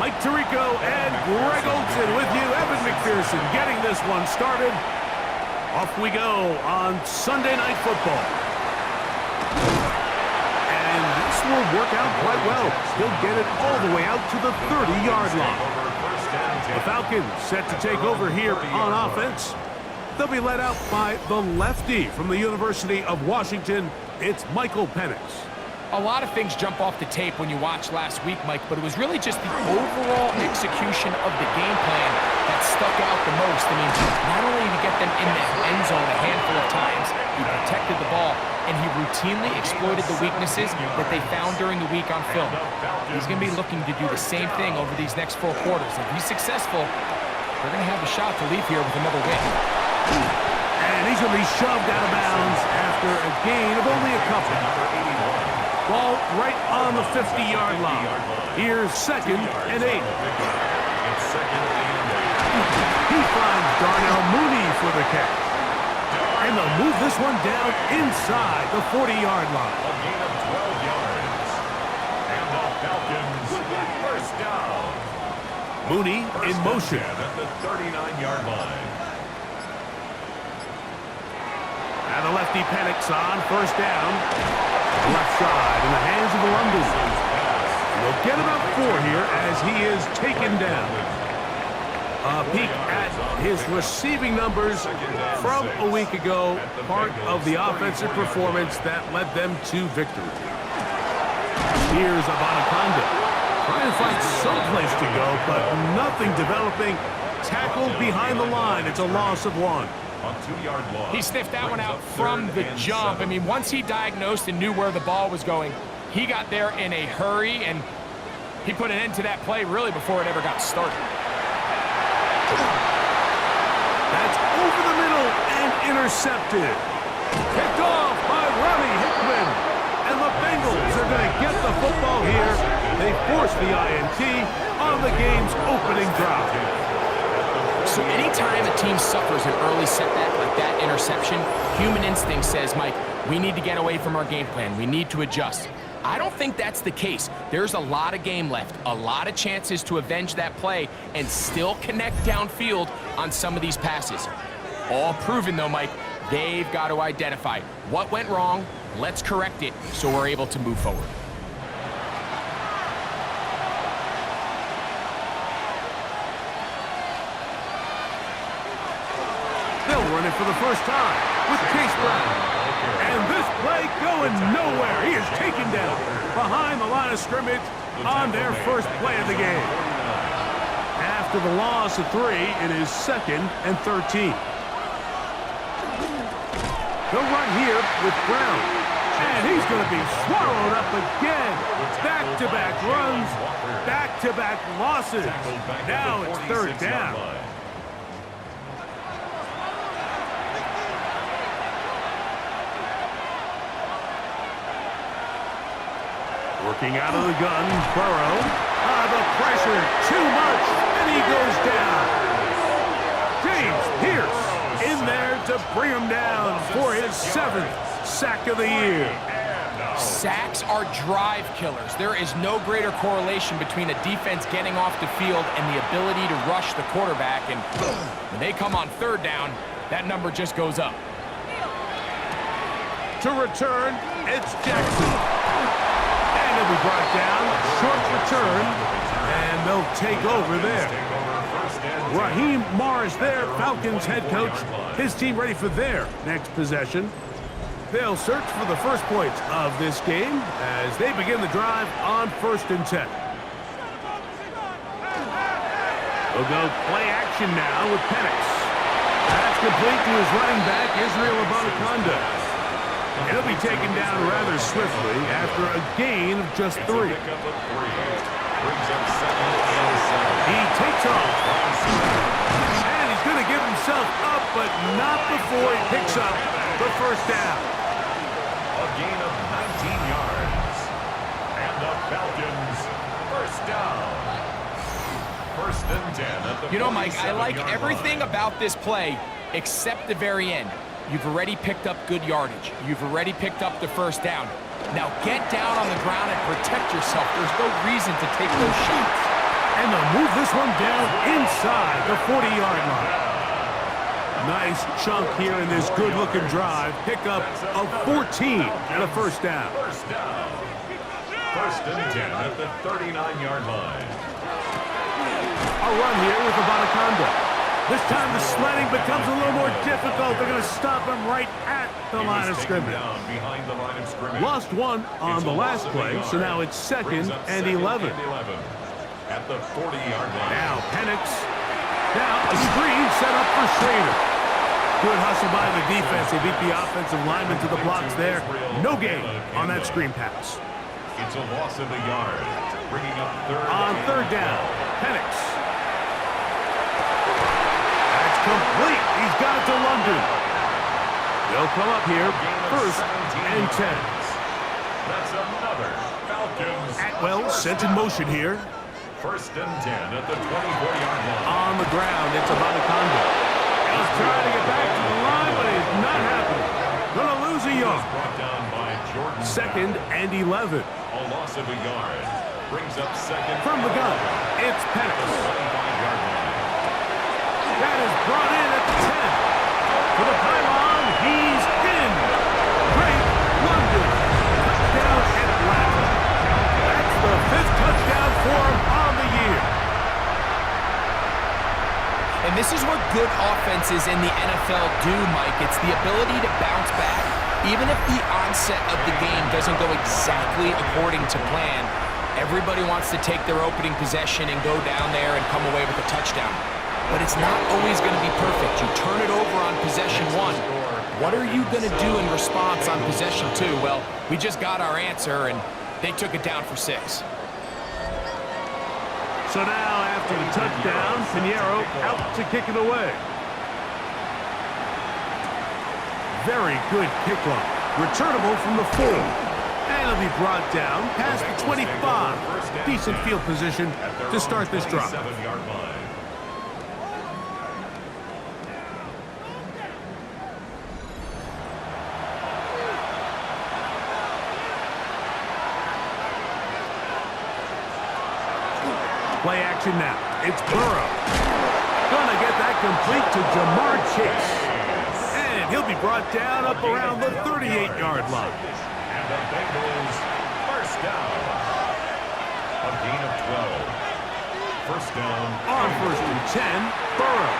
Mike Tirico and Greg Olson with you. Evan McPherson getting this one started. Off we go on Sunday Night Football. And this will work out quite well. He'll get it all the way out to the 30-yard line. The Falcons set to take over here on offense. They'll be led out by the lefty from the University of Washington. It's Michael Penix. A lot of things jump off the tape when you watched last week, Mike, but it was really just the overall execution of the game plan that stuck out the most. I mean, not only did he get them in the end zone a handful of times, he protected the ball, and he routinely exploited the weaknesses that they found during the week on film. He's going to be looking to do the same thing over these next 4 quarters. If he's successful, they're going to have a shot to leave here with another win. And he's going to be shoved out of bounds after a gain of only a couple. Ball right on the 50-yard line. Here's 2nd and 8. He finds Darnell Mooney for the catch. And they'll move this one down inside the 40-yard line. A gain of 12 yards. And the Falcons first down. Mooney in motion. At the 39-yard line. And the lefty Penix on first down. Left side in the hands of the London. They'll get about 4 here as he is taken down. A peek at his receiving numbers from a week ago, part of the offensive performance that led them to victory. Here's Abanaconda, trying to find some place to go, but nothing developing. Tackled behind the line. It's a loss of 1. He sniffed that one out from the jump. I mean, once he diagnosed and knew where the ball was going, he got there in a hurry, and he put an end to that play really before it ever got started. That's over the middle and intercepted. Picked off by Ronnie Hickman. And the Bengals are going to get the football here. They force the INT on the game's opening drive. So anytime a team suffers an early setback like that interception, human instinct says, Mike, we need to get away from our game plan. We need to adjust. I don't think that's the case. There's a lot of game left, a lot of chances to avenge that play and still connect downfield on some of these passes. All proven, though, Mike, they've got to identify what went wrong, let's correct it so we're able to move forward. Run it for the first time with Chase Brown. And this play going nowhere. He is taken down behind the line of scrimmage on their first play of the game. After the loss of 3, it is 2nd and 13. They'll run here with Brown. And he's going to be swallowed up again. Back-to-back runs, back-to-back losses. Now it's 3rd down. Working out of the gun, Burrow. The pressure, too much, and he goes down. James Pierce in there to bring him down for his 7th sack of the year. Sacks are drive killers. There is no greater correlation between a defense getting off the field and the ability to rush the quarterback. And when they come on 3rd down, that number just goes up. To return, it's Jackson. He'll be brought down, short return, and they'll take over there. Raheem Morris there, Falcons head coach. His team ready for their next possession. They'll search for the first points of this game as they begin the drive on 1st and 10. They'll go play action now with Penix. That's complete to his running back, Israel Abanaconda. He'll be taken down rather swiftly after a gain of just 3. He takes off. And he's going to give himself up, but not before he picks up the first down. A gain of 19 yards. And the Falcons first down. 1st and 10 at the You know, Mike, I like 47-yard everything line. about this play except the very end. You've already picked up good yardage. You've already picked up the first down. Now get down on the ground and protect yourself. There's no reason to take those shots. And they'll move this one down inside the 40-yard line. Nice chunk here in this good-looking drive. Pickup of 14 and a first down. First down. First and 10 at the 39-yard line. A run here with Abanaconda. This time the sledding becomes a little more difficult. They're going to stop him right at the line of scrimmage. Behind the line of scrimmage. Lost one on the last play, so now it's second and 11. At the 40-yard line. Now Penix. Now a screen set up for Schrader. Good hustle by the defense. They beat the offensive lineman to the blocks there. No gain on that screen pass. It's a loss of a yard. Bringing up third down. Penix. That's complete. He's got it to London. They'll come up here first and 10. That's another Falcons. Atwell sent in motion here. First and 10 at the 24-yard line. On the ground, it's Abanaconda. He's trying to get back to the line, but it's not happening. Gonna lose a yard. Brought down by Jordan. Second and 11. A loss of a yard. Brings up second. From the gun, it's Penix. 25-yard line. That is brought in at the 10. For the pylon, he's in. Great London. Touchdown Atlanta. That's the 5th touchdown for him on the year. And this is what good offenses in the NFL do, Mike. It's the ability to bounce back. Even if the onset of the game doesn't go exactly according to plan, everybody wants to take their opening possession and go down there and come away with a touchdown. But it's not always going to be perfect. You turn it over on possession 1. What are you going to do in response on possession 2? Well, we just got our answer, and they took it down for 6. So now, after the touchdown, Pinheiro out to kick it away. Very good kickoff. Returnable from the 4. And it'll be brought down past the 25. Decent field position to start this drive. Play action now. It's Burrow. Gonna get that complete to Jamar Chase. And he'll be brought down up around the 38-yard line. And the Bengals first down. A gain of 12. First down. On first and 10, Burrow.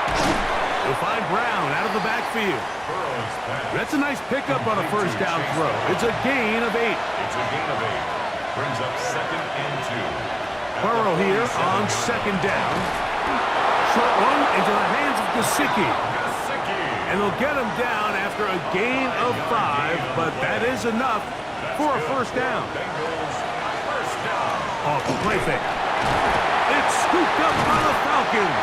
They'll find Brown out of the backfield. Burrow's pass. That's a nice pickup on a first down throw. It's a gain of 8. It's a gain of 8. Brings up second and 2. Burrow here on second down. Short one into the hands of Gesicki. And they'll get him down after a gain of 5, but that is enough for a first down. Off the play fake. It's scooped up by the Falcons.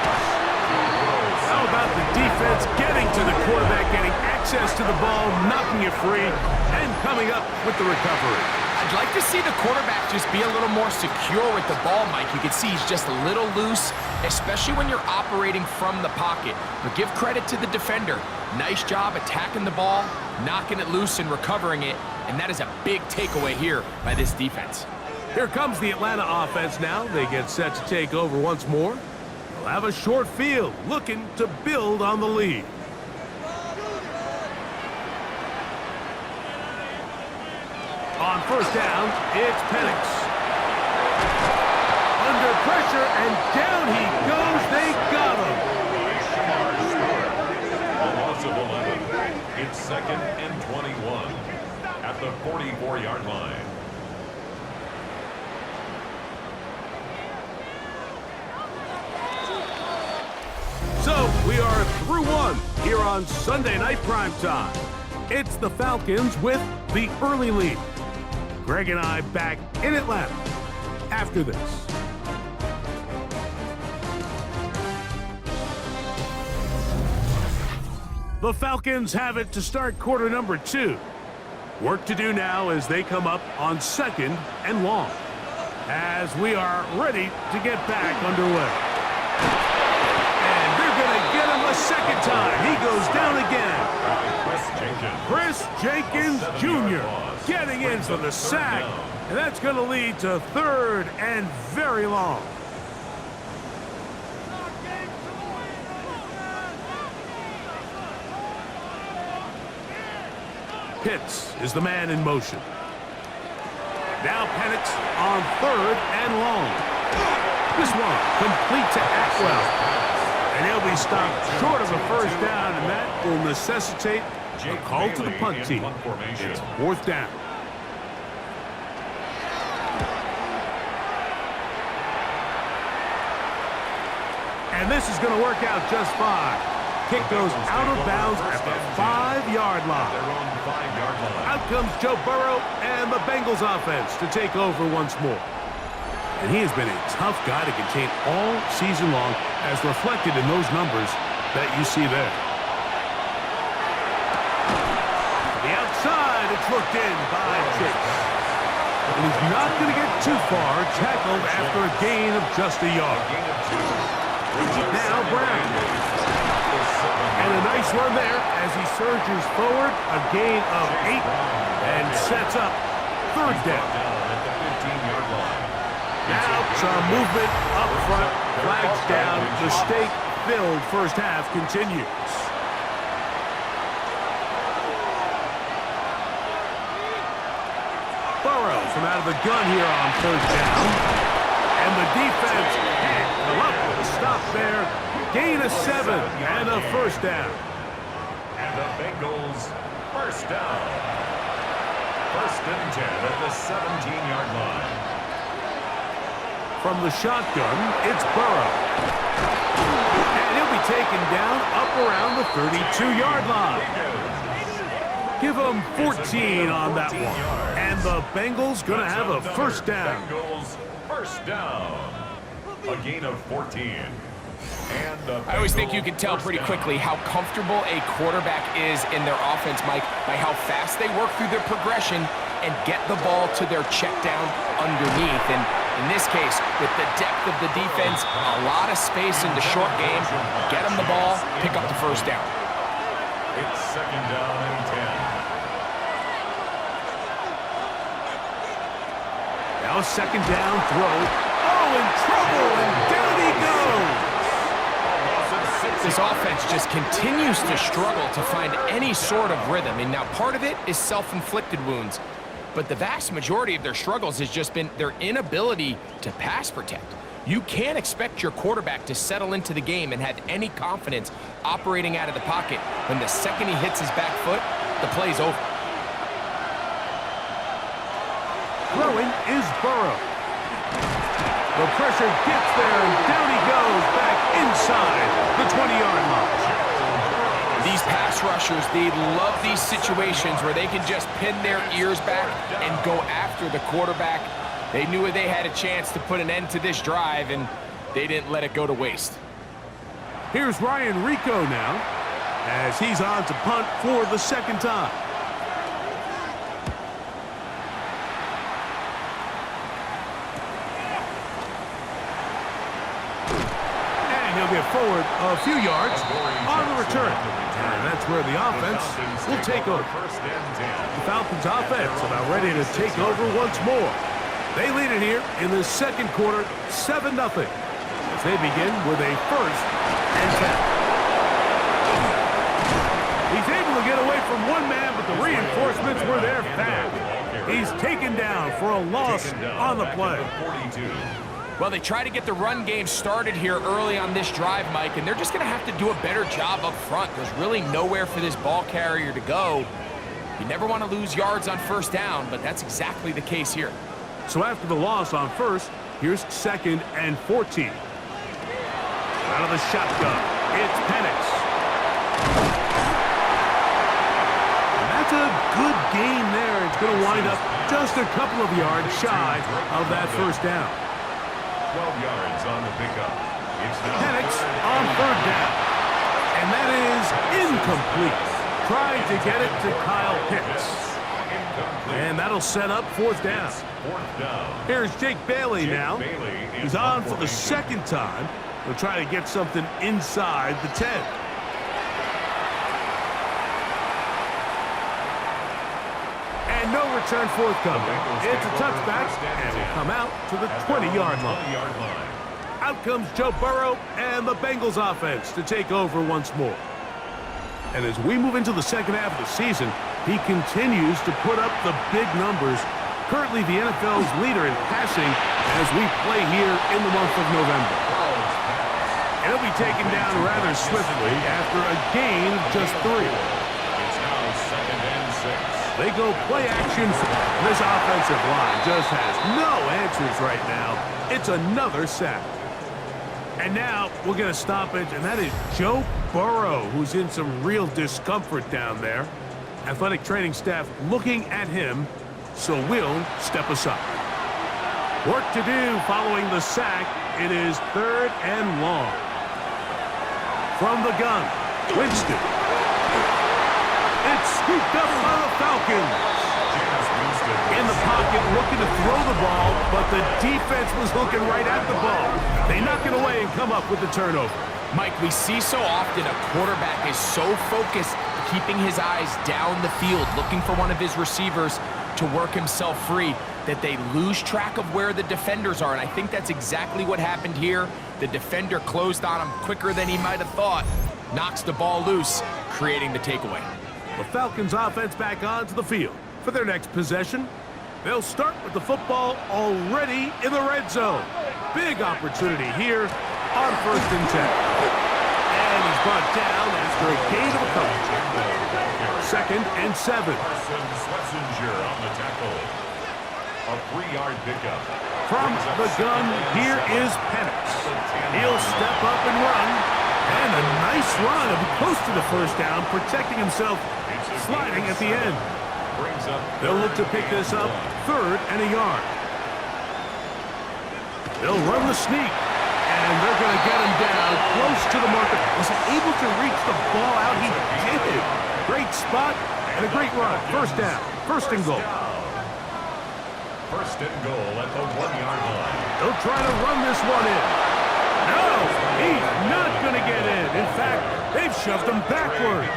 How about the defense getting to the quarterback, getting access to the ball, knocking it free, and coming up with the recovery. I'd like to see the quarterback just be a little more secure with the ball, Mike. You can see he's just a little loose, especially when you're operating from the pocket. But give credit to the defender. Nice job attacking the ball, knocking it loose and recovering it. And that is a big takeaway here by this defense. Here comes the Atlanta offense now. They get set to take over once more. They'll have a short field, looking to build on the lead. On first down, it's Penix. Under pressure, and down he goes. They got him. A loss of 11. It's second and 21 at the 44-yard line. So we are through one here on Sunday Night Primetime. It's the Falcons with the early lead. Greg and I back in Atlanta after this. The Falcons have it to start quarter number 2. Work to do now as they come up on second and long. As we are ready to get back underway. And they're going to get him a second time. He goes down again. Chris Jenkins Jr. getting in for the sack. And that's going to lead to third and very long. Pitts is the man in motion. Now Penix on 3rd and long. This one complete to Atwell. And he'll be stopped short of a first down, and that will necessitate a call to the punt team. It's 4th down. And this is going to work out just fine. Kick goes out of bounds at the 5-yard line. Out comes Joe Burrow and the Bengals offense to take over once more. And he has been a tough guy to contain all season long, as reflected in those numbers that you see there. To the outside, it's looked in by Chase. And he's not going to get too far, tackled after a gain of just a yard. Now Brown. And a nice run there as he surges forward, a gain of 8, and sets up 3rd down. Now some movement up front, flags down, mistake-filled first half continues. Burrow from out of the gun here on 3rd down. And the defense can't come up with a stop there. Gain of 7 and a first down. And the Bengals first down. 1st and 10 at the 17-yard line. From the shotgun, it's Burrow. And he'll be taken down up around the 32-yard line. Give him 14 on that one. And the Bengals going to have a first down. Bengals first down. A gain of 14. I always think you can tell pretty quickly how comfortable a quarterback is in their offense, Mike, by how fast they work through their progression and get the ball to their check down underneath. And in this case, with the depth of the defense, a lot of space in the short game, get them the ball, pick up the first down. It's 2nd down and 10. Now a 2nd down throw. Oh, in trouble, and down he goes. This offense just continues to struggle to find any sort of rhythm. And now part of it is self-inflicted wounds. But the vast majority of their struggles has just been their inability to pass protect. You can't expect your quarterback to settle into the game and have any confidence operating out of the pocket when the second he hits his back foot, the play's over. Throwing is Burrow. The pressure gets there, and down he goes back inside the 20-yard line. These pass rushers, they love these situations where they can just pin their ears back and go after the quarterback. They knew they had a chance to put an end to this drive, and they didn't let it go to waste. Here's Ryan Rico now, as he's on to punt for the 2nd time. He'll get forward a few yards on the return. And that's where the offense will take over. The Falcons offense about ready to take over once more. They lead it here in the 2nd quarter, 7-0, as they begin with a 1st and 10. He's able to get away from one man, but the reinforcements were there fast. He's taken down for a loss on the play. Well, they try to get the run game started here early on this drive, Mike, and they're just going to have to do a better job up front. There's really nowhere for this ball carrier to go. You never want to lose yards on 1st down, but that's exactly the case here. So after the loss on 1st, here's 2nd and 14. Out of the shotgun, it's Penix. And that's a good gain there. It's going to wind up just a couple of yards shy of that 1st down. 12 yards on the pickup. It's Penix on 3rd down. And that is incomplete. Trying to get it to Kyle Pitts. And that'll set up 4th down. Here's Jake Bailey now. He's on for the 2nd time. He'll try to get something inside the 10. And no return forthcoming. It's a touchback, and will come out to the 20-yard line. Out comes Joe Burrow and the Bengals offense to take over once more. And as we move into the 2nd half of the season, He continues to put up the big numbers. Currently the NFL's leader in passing as we play here in the month of November. And he'll be taken down rather swiftly after a gain of just 3. It's now 2nd and 6. They go play action. This offensive line just has no answers right now. It's another sack. And now we'll get a stoppage, and that is Joe Burrow, who's in some real discomfort down there. Athletic training staff looking at him, so we'll step aside. Work to do following the sack. It is 3rd and long. From the gun, Winston. It's scooped up by the Falcons. In the pocket, looking to throw the ball, but the defense was looking right at the ball. They knock it away and come up with the turnover. Mike, we see so often a quarterback is so focused, keeping his eyes down the field, looking for one of his receivers to work himself free, that they lose track of where the defenders are. And I think that's exactly what happened here. The defender closed on him quicker than he might have thought, knocks the ball loose, creating the takeaway. The Falcons offense back onto the field for their next possession. They'll start with the football already in the red zone. Big opportunity here on 1st and 10. And he's brought down after a gain of a couple. 2nd and 7. Schlesinger on the tackle. A 3-yard pickup. From the gun, here is Penix. He'll step up and run. And a nice run close to the 1st down, protecting himself, sliding at the end. They'll look to pick this up 3rd and a yard. They'll run the sneak, and they're going to get him down close to the marker. Was he able to reach the ball out? He did. Great spot and a great run. 1st down, 1st and goal. 1st and goal at the 1-yard line. They'll try to run this one in. No, he's not going to get in. In fact, they've shoved him backwards.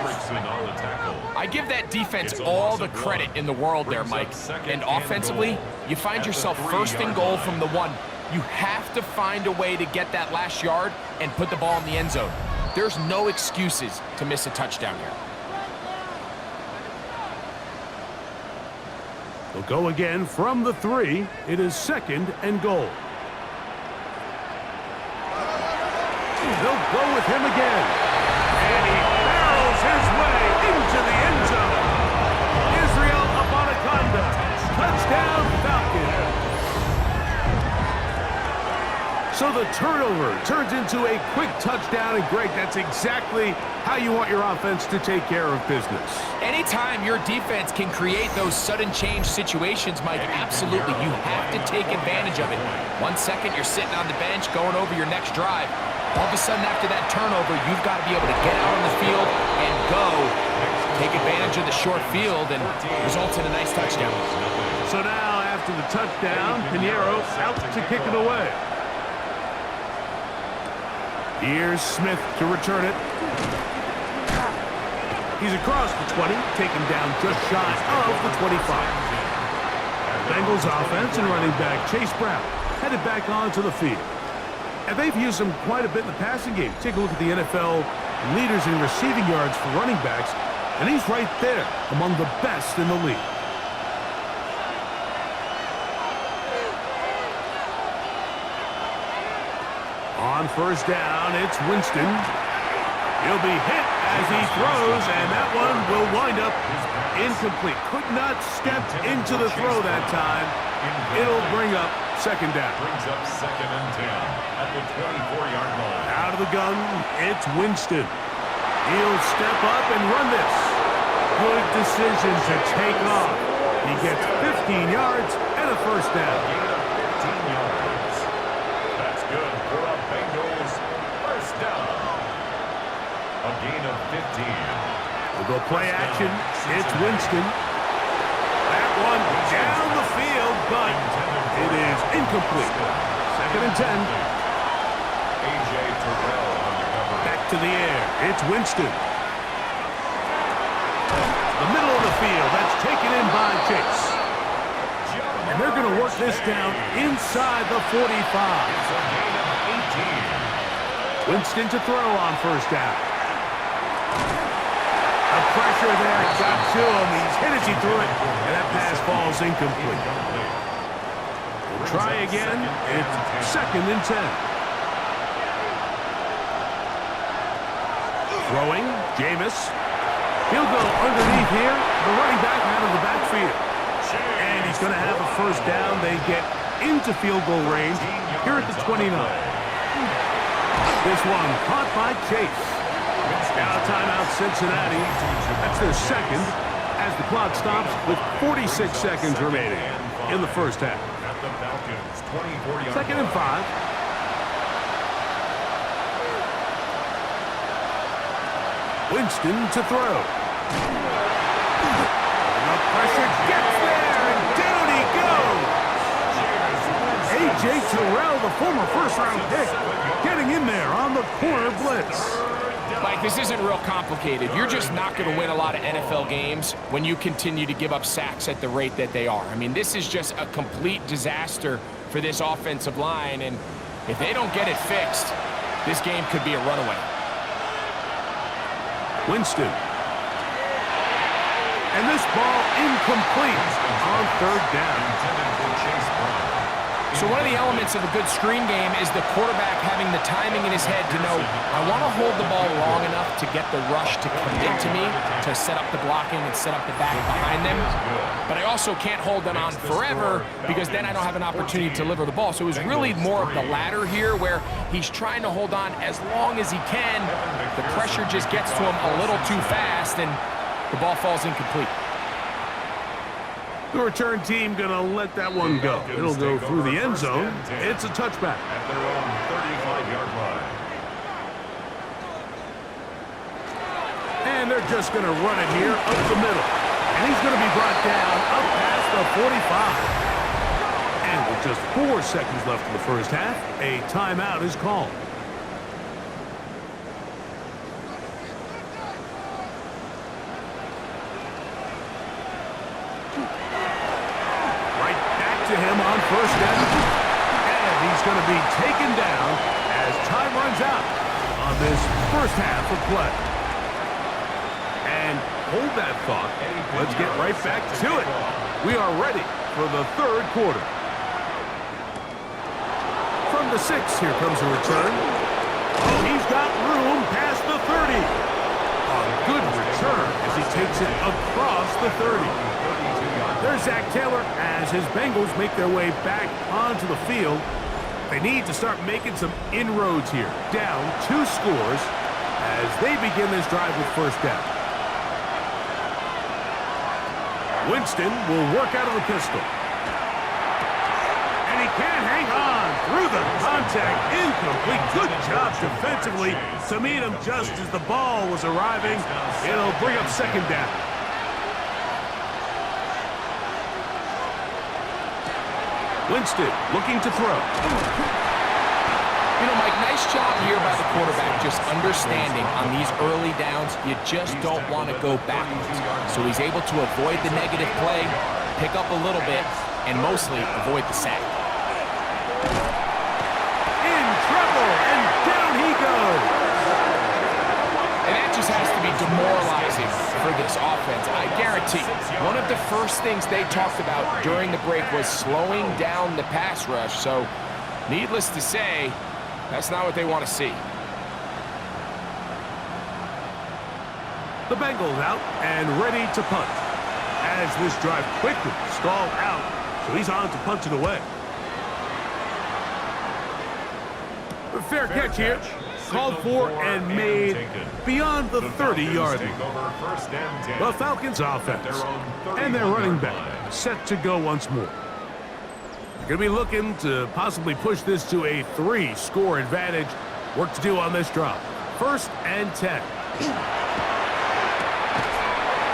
I give that defense all the credit in the world there, Mike. And offensively, you find yourself 1st and goal from the 1. You have to find a way to get that last yard and put the ball in the end zone. There's no excuses to miss a touchdown here. They'll go again from the 3. It is 2nd and goal. They'll go with him again. And he barrels his way into the end zone. Israel Abanikanda. Touchdown Falcons. So the turnover turns into a quick touchdown. And Greg, that's exactly how you want your offense to take care of business. Anytime your defense can create those sudden change situations, Mike, absolutely, you have to take advantage of it. 1 second, you're sitting on the bench going over your next drive. All of a sudden, after that turnover, you've got to be able to get out on the field and go. Take advantage of the short field and results in a nice touchdown. So now, after the touchdown, Pinheiro out to kick it away. Here's Smith to return it. He's across the 20, taken down just shy of the 25. Bengals offense and running back Chase Brown headed back onto the field. And they've used him quite a bit in the passing game. Take a look at the NFL leaders in receiving yards for running backs, and he's right there among the best in the league. On 1st down, it's Winston. He'll be hit as he throws, and that one will wind up incomplete. Could not step into the throw that time. It'll bring up 2nd down. Brings up 2nd and 10 at the 24-yard line. Out of the gun, it's Winston. He'll step up and run this. Good decision to take off. He gets 15 yards and a 1st down. 15 yards. That's good for a Bengals 1st down. A gain of 15. We'll go play action. It's Winston. That one down the field, but it is incomplete. 2nd and 10. A.J. Terrell on the cover. Back to the air. It's Winston. The middle of the field. That's taken in by Chase. And they're going to work this down inside the 45. It's a gain of 18. Winston to throw on 1st down. The pressure there got to him. He's hit as he threw it, and that pass falls incomplete. We'll try again. It's 2nd and 10. Throwing, Jameis. He'll go underneath here. The running back out of the backfield. And he's going to have a first down. They get into field goal range here at the 29. This one caught by Chase. Now timeout Cincinnati. That's their 2nd as the clock stops with 46 seconds remaining in the first half. 2nd and 5. Winston to throw. The pressure gets there, and down he goes. A.J. Terrell, the former first-round pick, getting in there on the corner blitz. Mike, this isn't real complicated. You're just not going to win a lot of NFL games when you continue to give up sacks at the rate that they are. I mean, this is just a complete disaster for this offensive line, and if they don't get it fixed, this game could be a runaway. Winston. And this ball incomplete on 3rd down. So one of the elements of a good screen game is the quarterback having the timing in his head to know, I want to hold the ball long enough to get the rush to commit to me, to set up the blocking and set up the back behind them. But I also can't hold them on forever because then I don't have an opportunity to deliver the ball. So it was really more of the latter here where he's trying to hold on as long as he can. The pressure just gets to him a little too fast and the ball falls incomplete. The return team going to let that one go. It'll go through the end zone. It's a touchback. At their own 35-yard line. And they're just going to run it here up the middle. And he's going to be brought down up past the 45. And with just 4 seconds left in the first half, a timeout is called. To him on 1st down, and he's going to be taken down as time runs out on this first half of play. And hold that thought. Let's get right back to it. We are ready for the 3rd quarter. From the 6, here comes a return. Oh, he's got room past the 30. A good return as he takes it across the 30. There's Zach Taylor as his Bengals make their way back onto the field. They need to start making some inroads here. Down 2 scores as they begin this drive with first down. Winston will work out of the pistol. And he can't hang on through the contact. Incomplete. Good job defensively to meet him just as the ball was arriving. It'll bring up 2nd down. Winston looking to throw. You know, Mike, nice job here by the quarterback just understanding on these early downs, you just don't want to go backwards. So he's able to avoid the negative play, pick up a little bit, and mostly avoid the sack. In trouble, and down he goes. And that just has to be demoralizing for this offense. I guarantee one of the first things they talked about during the break was slowing down the pass rush. So needless to say, that's not what they want to see. The Bengals out and ready to punt. As this drive quickly stalled out, so he's on to punt it away. A fair catch here. Called for and made beyond the 30-yard line. The Falcons offense and their running back set to go once more. They're going to be looking to possibly push this to a 3-score advantage. Work to do on this drop. 1st and 10.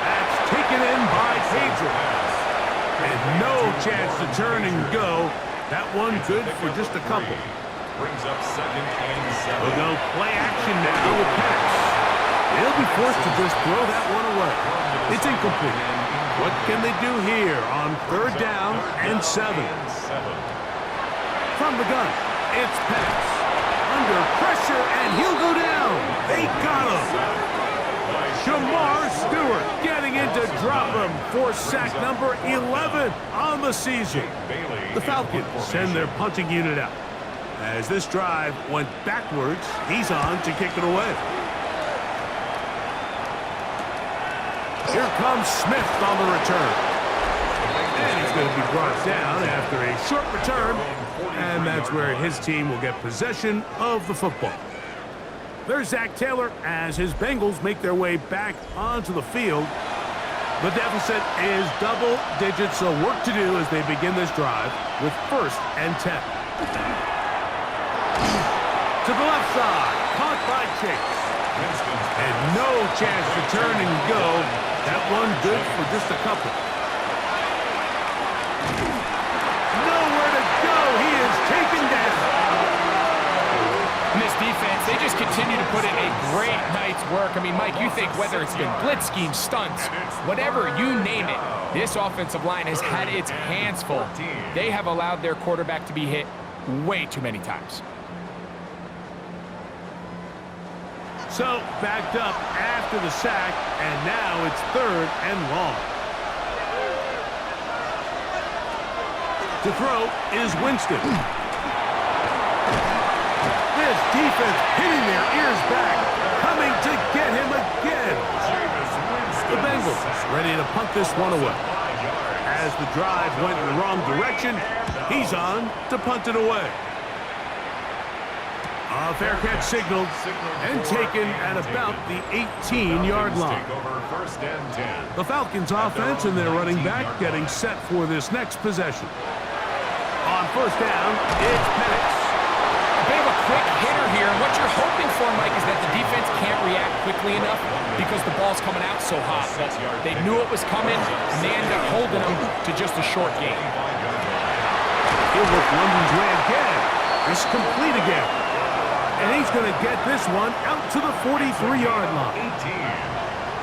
That's taken in by Pedro. And no chance to turn and go. That one good for just a couple. Brings up 2nd and 7. We'll go play action now with pass. They'll be forced to just throw that one away. It's incomplete. What can they do here on 3rd down and 7? From the gun, it's pass. Under pressure, and he'll go down. They got him. Shamar Stewart getting in to drop him for sack number 11 on the season. The Falcons send their punting unit out. As this drive went backwards, he's on to kick it away. Here comes Smith on the return. And he's going to be brought down after a short return. And that's where his team will get possession of the football. There's Zach Taylor as his Bengals make their way back onto the field. The deficit is double digits, so work to do as they begin this drive with 1st and 10. To the left side, caught by Chase. And no chance to turn and go. That one good for just a couple. Nowhere to go. He is taken down. And this defense, they just continue to put in a great night's work. I mean, Mike, you think whether it's been blitz schemes, stunts, whatever, you name it, this offensive line has had its hands full. They have allowed their quarterback to be hit way too many times. So, backed up after the sack, and now it's 3rd and long. To throw is Winston. This defense hitting their ears back, coming to get him again. The Bengals ready to punt this one away. As the drive went in the wrong direction, he's on to punt it away. A fair catch signaled and taken at about the 18-yard line. The Falcons offense and their running back getting set for this next possession. On 1st down, it's Penix. A bit of a quick hitter here, and what you're hoping for, Mike, is that the defense can't react quickly enough because the ball's coming out so hot. But they knew it was coming, and they ended up holding them to just a short gain. He'll look London's way again. It's complete again. And he's going to get this one out to the 43-yard line.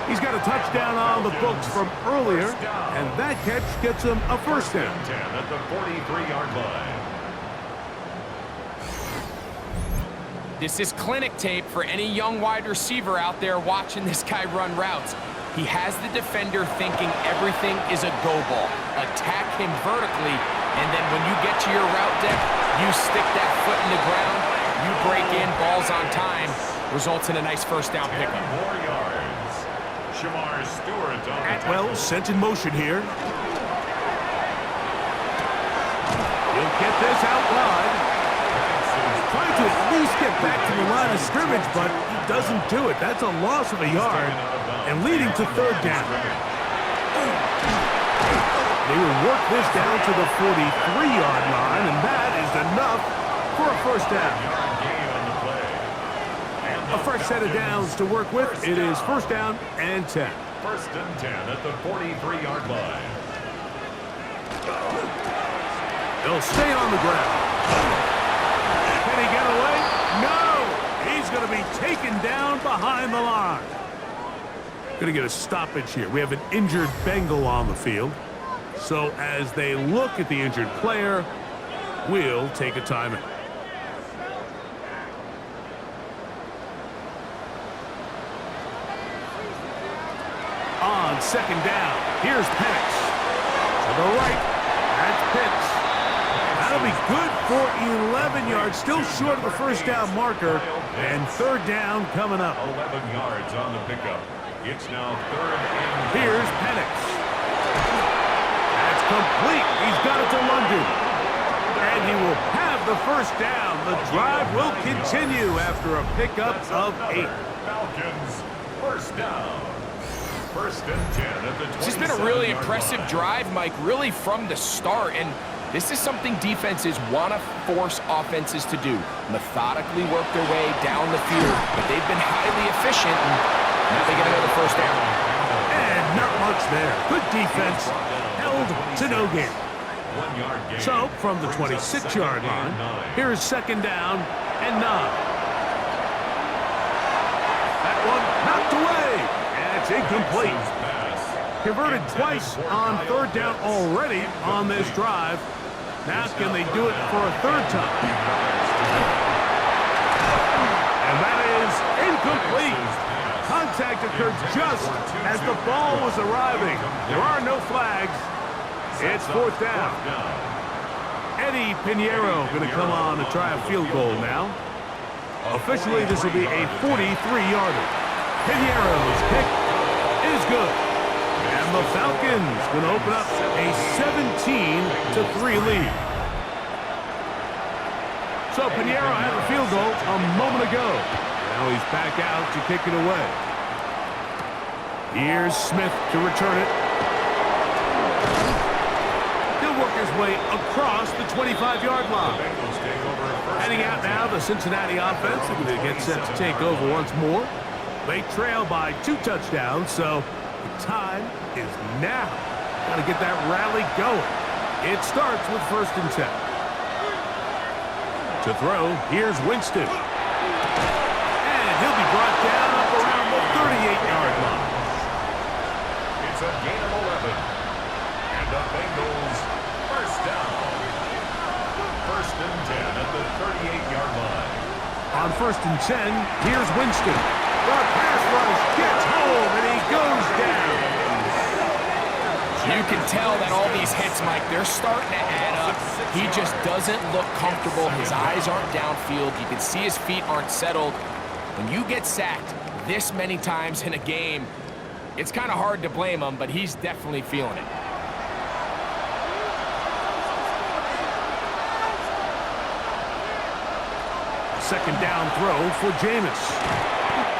He's got a touchdown on the books from earlier, and that catch gets him a 1st down. 10 at the 43-yard line. This is clinic tape for any young wide receiver out there watching this guy run routes. He has the defender thinking everything is a go ball. Attack him vertically, and then when you get to your route depth, you stick that foot in the ground, you break in, balls on time, results in a nice 1st down pickup. 10 more yards. Shamar Stewart on the Atwell sent in motion here. He'll get this out wide. Trying to at least get back to the line of scrimmage, but he doesn't do it. That's a loss of a yard and leading to 3rd down. They will work this down to the 43-yard line, and that is enough for a 1st down. A fresh set of downs to work with. It is 1st down and 10. 1st and 10 at the 43-yard line. He'll stay on the ground. Can he get away? No! He's going to be taken down behind the line. Going to get a stoppage here. We have an injured Bengal on the field. So as they look at the injured player, we'll take a timeout. On 2nd down, here's Penix. To the right, that's Pitts. That'll be good for 11 yards, still short of the 1st down marker, and 3rd down coming up. 11 yards on the pickup. It's now 3rd and... Here's Penix. That's complete. He's got it to London. And he will have the 1st down. The drive will continue after a pickup of 8. Falcons, 1st down. 1st and 10 at the 27-yard line. This has been a really impressive drive, Mike, really from the start. And this is something defenses want to force offenses to do. Methodically work their way down the field. But they've been highly efficient, and now they get another 1st down. And not much there. Good defense. Held to no gain. 1 yard gain. So, from the 26-yard line, here is 2nd down and 9. That one knocked away. It's incomplete. Converted twice on 3rd down already on this drive. Now can they do it for a 3rd time? And that is incomplete. contact occurred just as the ball was arriving. There are no flags. It's fourth down. Eddie Pinheiro going to come on to try a field goal now. Officially, this will be a 43-yarder. Pinheiro's kick is good. And the Falcons going to open up a 17-3 lead. So Pinheiro had a field goal a moment ago. Now he's back out to kick it away. Here's Smith to return it. He'll work his way across the 25-yard line. Heading out now, the Cincinnati offense are going to get set to take over once more. They trail by 2 touchdowns, so the time is now. Got to get that rally going. It starts with 1st and 10. To throw, here's Winston. And he'll be brought down up around the 38-yard line. It's a gain of 11. And the Bengals first down. 1st and 10 at the 38-yard line. On 1st and 10, here's Winston. The pass rush gets home, and he goes down. You can tell that all these hits, Mike, they're starting to add up. He just doesn't look comfortable. His eyes aren't downfield. You can see his feet aren't settled. When you get sacked this many times in a game, it's kind of hard to blame him, but he's definitely feeling it. Second down throw for Jameis.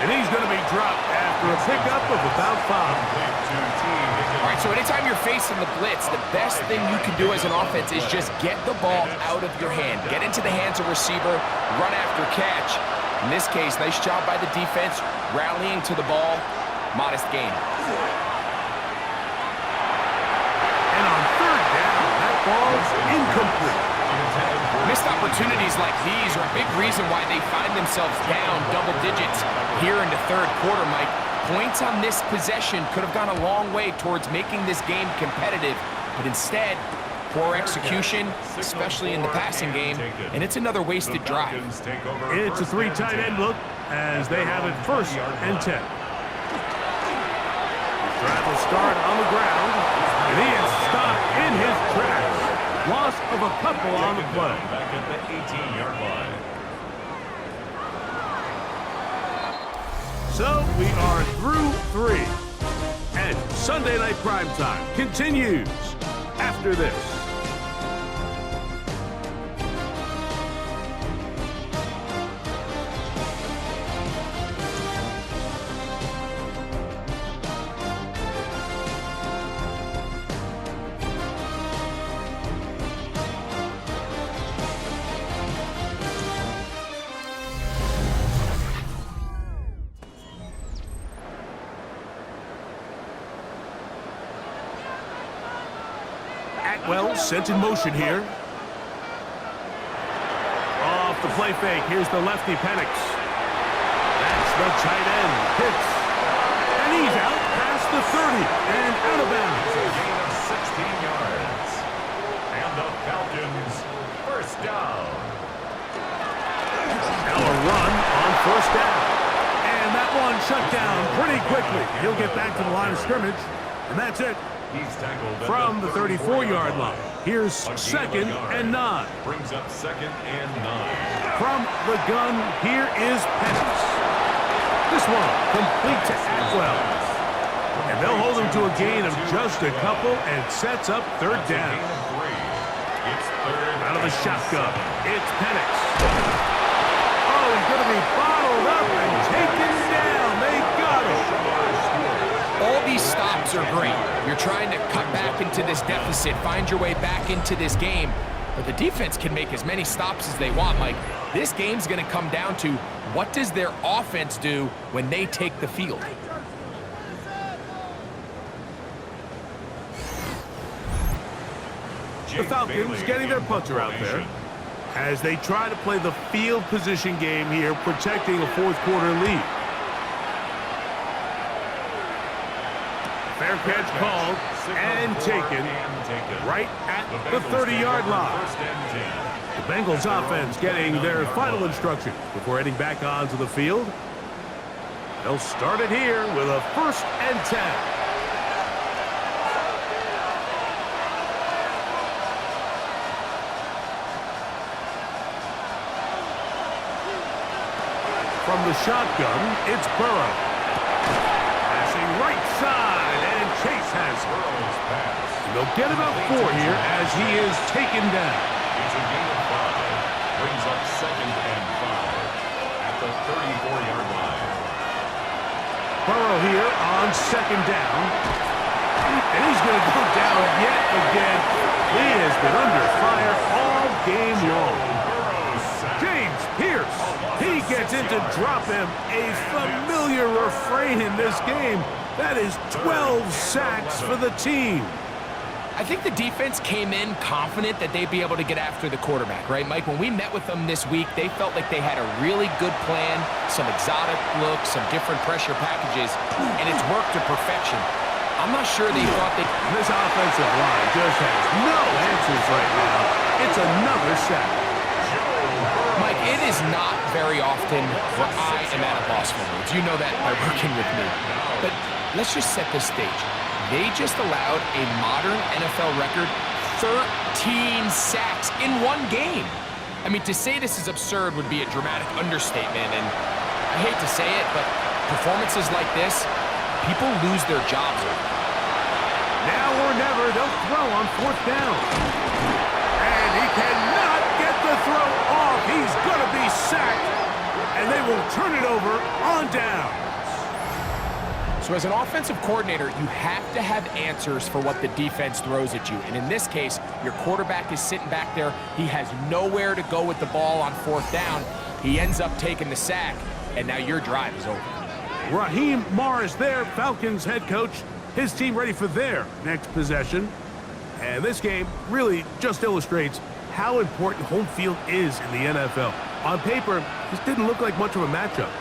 And he's going to be dropped after a pickup of about 5. All right, so anytime you're facing the blitz, the best thing you can do as an offense is just get the ball out of your hand. Get into the hands of receiver, run after catch. In this case, nice job by the defense, rallying to the ball. Modest gain. And on 3rd down, that ball's incomplete. Missed opportunities like these are a big reason why they find themselves down double digits here in the 3rd quarter, Mike. Points on this possession could have gone a long way towards making this game competitive, but instead, poor execution, especially in the passing game, and it's another wasted drive. It's a 3 tight end look as they have it 1st and 10. Drive will start on the ground, and he is stopped in his tracks. Loss of a couple on the play. Back at the 18-yard line. So we are through 3. And Sunday Night Primetime continues after this. Atwell sent in motion here. Off the play fake. Here's the lefty Penix. That's the tight end. Hits. And he's out past the 30 and out of bounds. A gain of 16 yards. And the Falcons first down. Now a run on 1st down. And that one shut down pretty quickly. He'll get back to the line of scrimmage. And that's it. He's tackled From the 34-yard line. Here's 2nd and 9. Brings up 2nd and 9. From the gun, here is Penix. This one complete to Atwell. And they'll hold him to a gain of just a couple and sets up 3rd down. It's 3rd Out of the shotgun, it's Penix. Oh, he's going to be bottled up and taken down. They got him. All these stops are great. You're trying to cut back into this deficit, find your way back into this game. But the defense can make as many stops as they want, Mike. This game's going to come down to what does their offense do when they take the field. The Falcons getting their punter out there as they try to play the field position game here, protecting a 4th quarter lead. Fair catch called and taken right at the 30-yard line. The Bengals offense getting their final instructions before heading back onto the field. They'll start it here with a 1st and 10. From the shotgun, it's Burrow. Passing right side, and Chase has it. Burrow's pass. They'll get about 4 here as he is taken down. It's a gain of 5. Brings up 2nd and 5 at the 34-yard line. Burrow here on 2nd down. And he's going to go down yet again. He has been under fire all game long. James Pierce, he gets in to drop him. A familiar refrain in this game. That is 12 sacks for the team. I think the defense came in confident that they'd be able to get after the quarterback, right, Mike? When we met with them this week, they felt like they had a really good plan, some exotic looks, some different pressure packages, and it's worked to perfection. I'm not sure they thought they... This offensive line just has no answers right now. It's another sack. Mike, it is not very often where I am at a loss for words. You know that by working with me. But let's just set the stage. They just allowed a modern NFL record 13 sacks in one game. I mean, to say this is absurd would be a dramatic understatement, and I hate to say it, but performances like this, people lose their jobs over. Now or never, they'll throw on 4th down. And he cannot get the throw off. He's going to be sacked, and they will turn it over on down. So as an offensive coordinator, you have to have answers for what the defense throws at you. And in this case, your quarterback is sitting back there. He has nowhere to go with the ball on 4th down. He ends up taking the sack, and now your drive is over. Raheem Morris there, Falcons head coach. His team ready for their next possession. And this game really just illustrates how important home field is in the NFL. On paper, this didn't look like much of a matchup.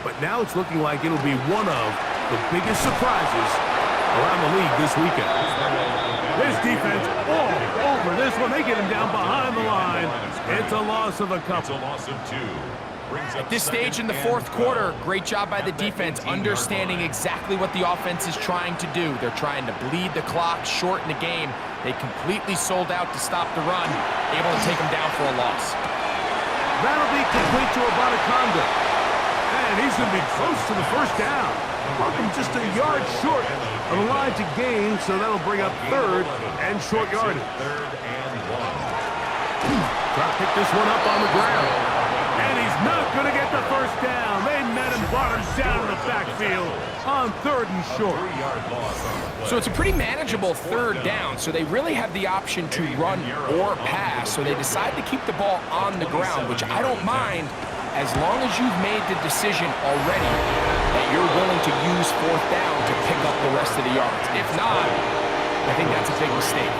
But now it's looking like it'll be one of the biggest surprises around the league this weekend. This defense all over this one. They get him down behind the line. It's a loss of a couple. It's a loss of 2. At this stage in the 4th quarter, great job by the defense understanding exactly what the offense is trying to do. They're trying to bleed the clock, shorten the game. They completely sold out to stop the run, able to take them down for a loss. That'll be complete to Abanaconda. And he's going to be close to the 1st down. Welcome just a yard short of the line to gain, so that'll bring up 3rd and short yardage. 3rd and 1. Try to pick this one up on the ground. And he's not going to get the 1st down. They met him, brought him down in the backfield on 3rd and short. 3-yard loss on the play. So it's a pretty manageable 3rd down, so they really have the option to run or pass. So they decide to keep the ball on the ground, which I don't mind, as long as you've made the decision already that you're willing to use 4th down to pick up the rest of the yards. If not, I think that's a big mistake.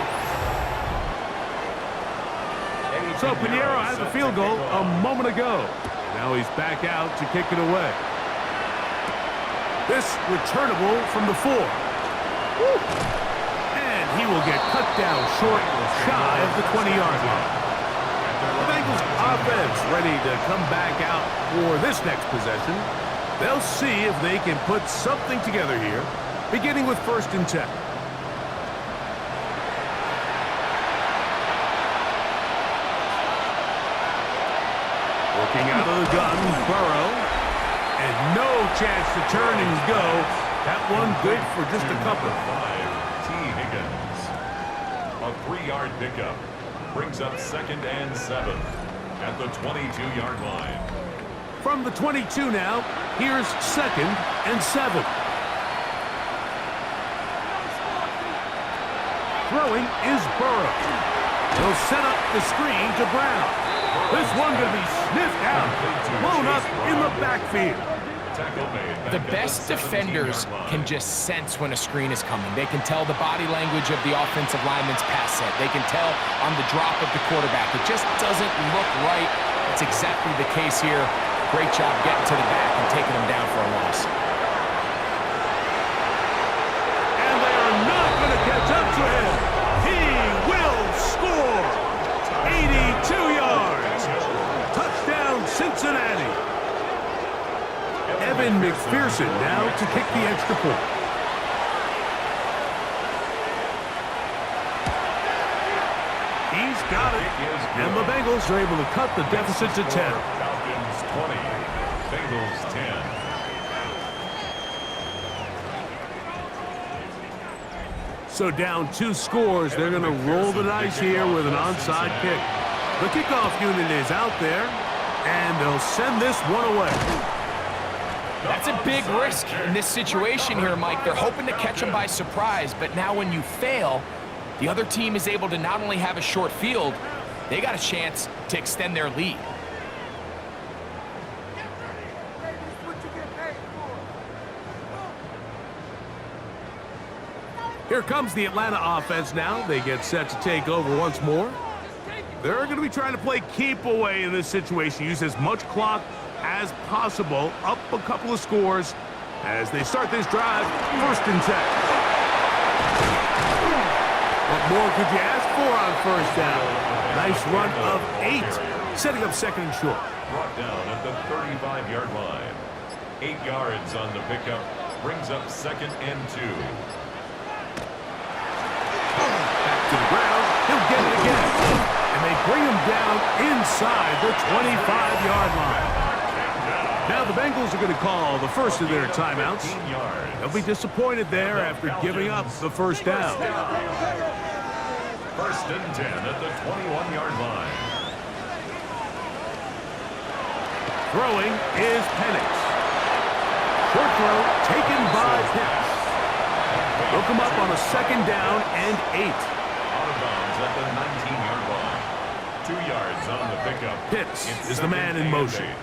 So Pinheiro had the field goal a moment ago. Now he's back out to kick it away. This returnable from the 4. And he will get cut down short, shy of the 20-yard line. The Bengals offense ready to come back out for this next possession. They'll see if they can put something together here, beginning with 1st and 10. Working out of the gun, Burrow. And no chance to turn and go. That one good for just a couple. 5, T. Higgins. A 3-yard pickup. Brings up 2nd and 7 at the 22-yard line. From the 22 now, here's 2nd and 7. Throwing is Burrow. He'll set up the screen to Brown. This one going to be sniffed out, blown up in the backfield. The best defenders can just sense when a screen is coming. They can tell the body language of the offensive lineman's pass set. They can tell on the drop of the quarterback. It just doesn't look right. It's exactly the case here. Great job getting to the back and taking him down for a loss. And they are not going to catch up to him. He will score. 82 yards. Touchdown, Cincinnati. Evan McPherson now to kick the extra point. He's got it. And the Bengals are able to cut the deficit to 10. Falcons 20, Bengals 10. So down 2 scores, they're going to roll the dice here with an onside kick. The kickoff unit is out there, and they'll send this one away. That's a big risk in this situation here, Mike. They're hoping to catch them by surprise, but now when you fail, the other team is able to not only have a short field, they got a chance to extend their lead. Here comes the Atlanta offense now. They get set to take over once more. They're going to be trying to play keep away in this situation. Use as much clock as possible. Up a couple of scores as they start this drive. 1st and 10. What more could you ask for on 1st down? Nice run of 8. Setting up 2nd and short. Brought down at the 35-yard line. 8 yards on the pickup. Brings up 2nd and 2. Back to the ground. He'll get it again. And they bring him down inside the 25-yard line. Now the Bengals are going to call the first of their timeouts. They'll be disappointed there after giving up the 1st down. 1st and 10 at the 21-yard line. Throwing is Penix. Short throw taken by Pitts. They'll come up on a 2nd down and 8. Out of bounds at the 19-yard line. 2 yards on the pickup. Pitts It's is the man in 2nd and motion. 8.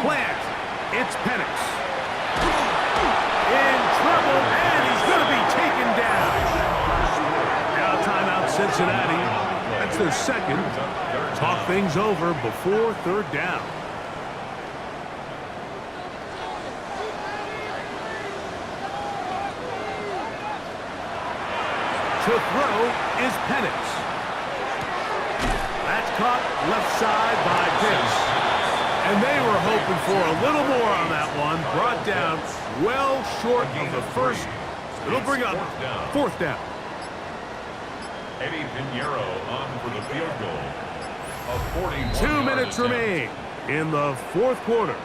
Plant. It's Penix. In trouble, and he's going to be taken down. Now timeout Cincinnati. That's their 2nd. Talk things over before 3rd down. To throw is Penix. That's caught left side by Pitts. And they were hoping for a little more on that one. Brought down well short of the 1st. It'll bring up 4th down. Eddie Pinheiro on for the field goal. A 41 2 minutes remain in the 4th quarter.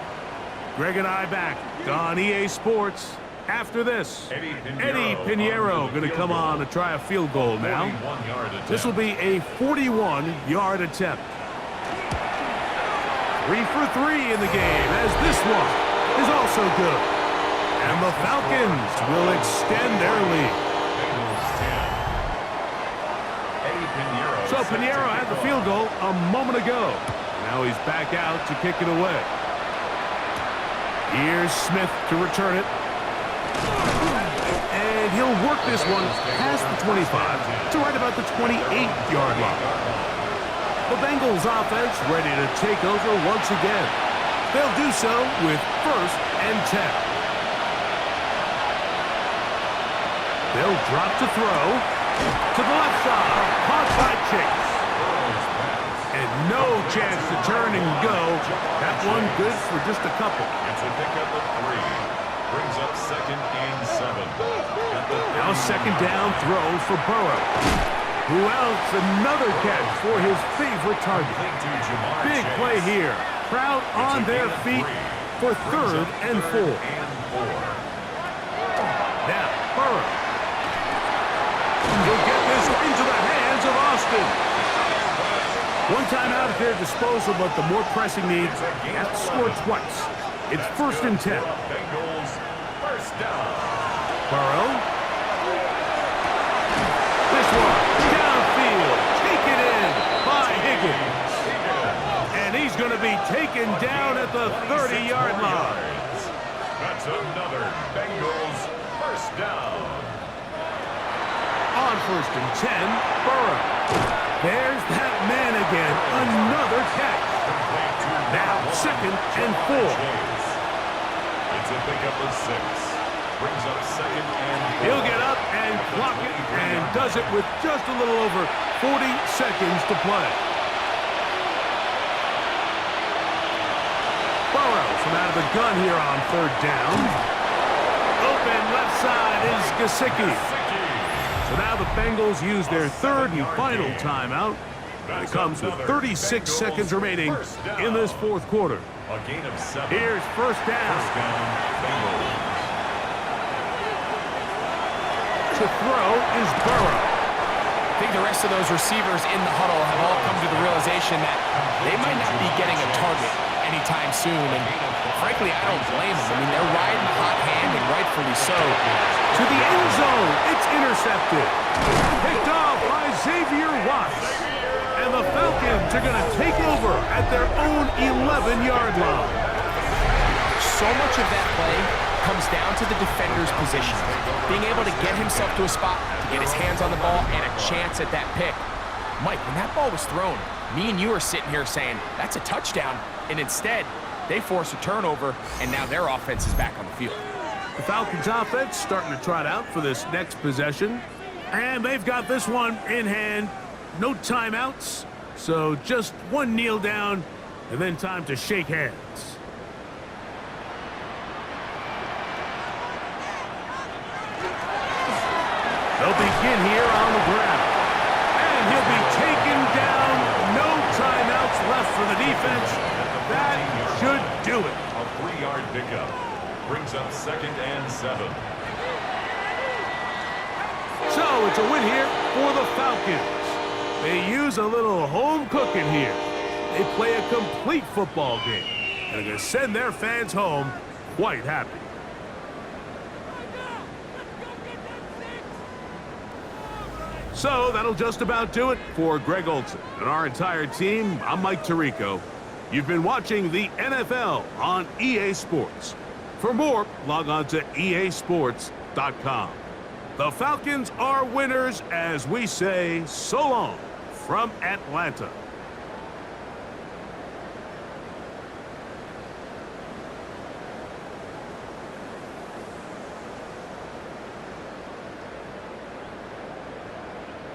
Greg and I back on EA Sports after this. Eddie Pinheiro going to come on to try a field goal now. This will be a 41-yard attempt. 3 for 3 in the game, as this one is also good. And the Falcons will extend their lead. So Pinheiro had the field goal a moment ago. Now he's back out to kick it away. Here's Smith to return it. And he'll work this one past the 25 to right about the 28-yard line. The Bengals offense ready to take over once again. They'll do so with 1st and 10. They'll drop to throw to the left side. Caught by Chase. And no chance to turn and go. That one good for just a couple. It's a pickup of 3. Brings up 2nd and 7. Now 2nd down throw for Burrow. Who else? Another catch for his favorite target. Big play here. Crowd on their feet for 3rd and 4. Now, Burrow. He'll get this into the hands of Austin. One time out at their disposal, but the more pressing needs have to score twice. It's 1st and 10. Bengals, 1st down. Burrow. This one, downfield, taken in by Higgins. And he's going to be taken down at the 30-yard line. That's another Bengals 1st down. On 1st and 10, Burrow. There's that man again, another catch. Now 2nd and 4. It's a pickup of 6. Brings up 2nd and 4. He'll get up and clock it, and does it with just a little over 40 seconds to play. Burrow Some out of the gun here on third down. Open left side is Gesicki. So now the Bengals use their third and final timeout. And it comes with 36 seconds remaining in this fourth quarter. A gain of 7. Here's first down. Bengals. To throw is Burrow. I think the rest of those receivers in the huddle have all come to the realization that they might not be getting a target anytime soon. And frankly, I don't blame them. I mean, they're riding the hot hand, and rightfully so. To the end zone. It's intercepted. Picked off by Xavier Watts. And the Falcons are going to take over at their own 11-yard line. So much of that play comes down to the defender's position. Being able to get himself to a spot, to get his hands on the ball, and a chance at that pick. Mike, when that ball was thrown, me and you are sitting here saying, that's a touchdown. And instead, they force a turnover, and now their offense is back on the field. The Falcons offense starting to trot out for this next possession. And they've got this one in hand. No timeouts. So just one kneel down, and then time to shake hands. They'll begin here on the ground. And he'll be taken down. No timeouts left for the defense. That should do it. A 3-yard pickup. Brings up 2nd and 7. So it's a win here for the Falcons. They use a little home cooking here. They play a complete football game. And they're going to send their fans home quite happy. So that'll just about do it for Greg Olson and our entire team. I'm Mike Tirico. You've been watching the NFL on EA Sports. For more, log on to easports.com. The Falcons are winners as we say so long from Atlanta.